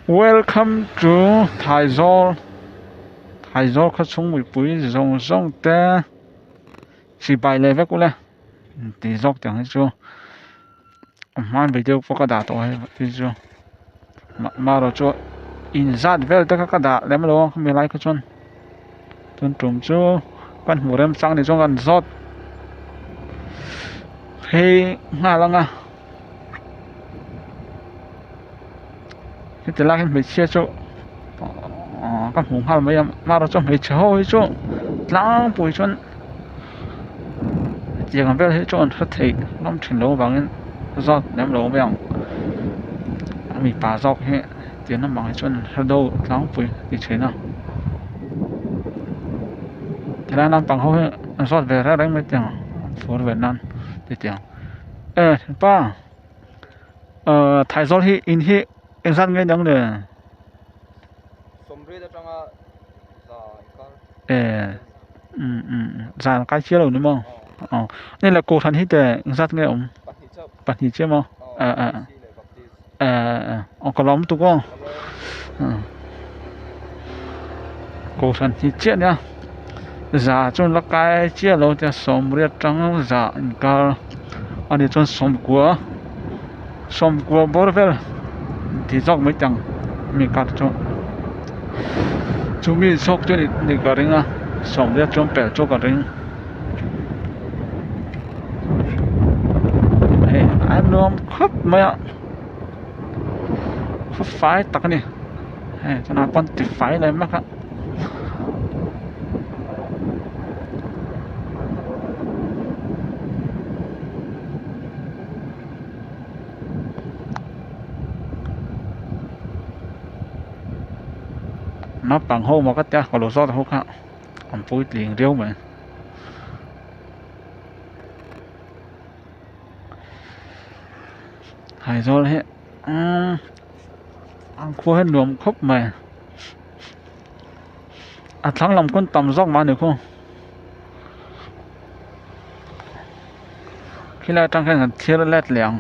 Welcome to Thaizol. Thaizol kha chung mui pui zong zong te si bai le vek ule ti zok tiang chu man video po ka da to hai ti chu ma ro chu in zat vel te ka da lem lo mi lai ka chun tun tum chu kan mu rem sang ni chong kan zot hei nga la nga cái lá cái bị chia chỗ các vùng hal mấy mà nó trong hệ chỗ chỗ lang bụi chôn chỉ còn biết chỗ nó thấy nó chuyển lâu bằng giọt ném lâu bằng mình bà giọt hệ tiền nó bằng chôn đâu lang bụi thì thế nào thế là nó bằng hậu giọt về ra đánh mấy tiếng phun về nan thì tiếng ba thái giọt hi in hi anh san nghe nhang nè ra cái chia rồi đúng không nên là cô thành hít để rất nghe ông bật hít chứ mà ông có lắm tụi con cô thành hít chết nhá giả cho nó cái chia rồi cho sống riết trắng giả cả anh đi cho sống của bố về thì dọc mấy chẳng mình cắt cho chúng mình sốc cho đi cái rinh à sống riết trong bể cho cái rinh anh nuông khắp mấy ạ khắp phải tắc này cho nó con tịt phải này mắc á nó bằng hô mà cái tia của lỗ gió hô khác còn phối liền riêu mà hay rồi hết ăn khô hết luồng khóc mà thắng lòng con tầm dốc mà được không khi lại trong cái thiết lét lẹng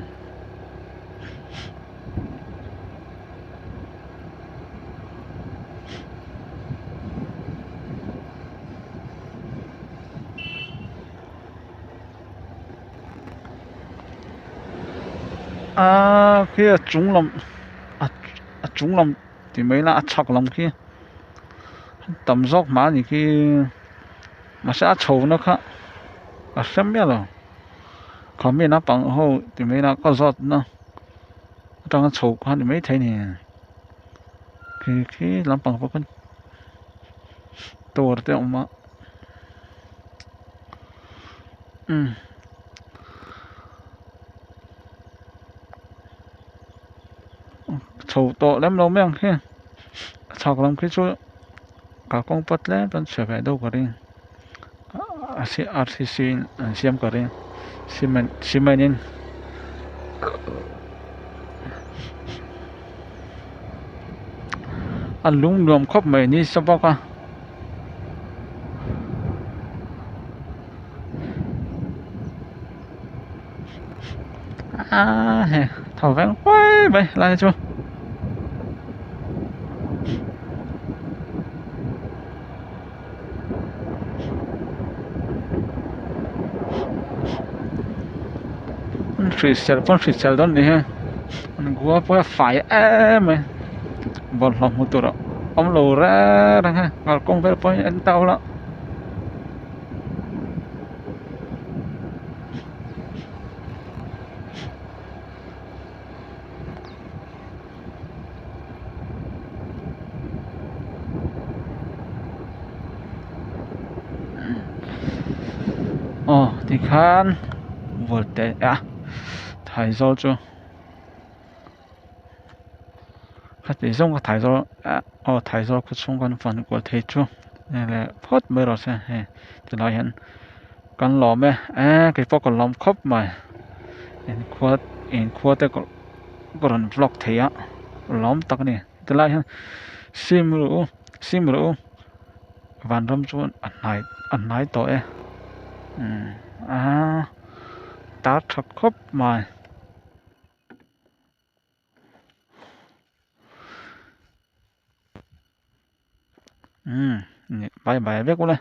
kia trúng lòng thì mấy là chọc lòng kia tầm dốc mà thì khi mà sẽ trầu nó khác xem biết rồi còn mình nó bằng hô thì mấy là có giọt nó trong cái trầu quá thì mấy thấy nè khi làm bằng vô con tổ được mà trầu to lắm đâu mấy anh kia chọc lòng cái chỗ cả con bắt lên vẫn sẽ phải đâu có đi xin xem có đi xin mình anh lúng luồng khóc mày đi sao bao cả thầu vén quay vậy lại chưa free sale đó nè anh gua phải phải mày bật lòng một tụi ông lù ra rằng ha còn công việc phải anh tao đó thì khan vừa tệ thải do chưa khách thì xong thải do thải do cái xung quanh phần của thầy chưa này là phốt mới rồi xem từ nói hiện con lò mẹ cái phốt còn lom khóc mà in quote tới còn vlog thầy á lom tắc này từ lại hiện sim rượu van râm chuan anh nói tội ta thật khóc mà bài bài biết cũng này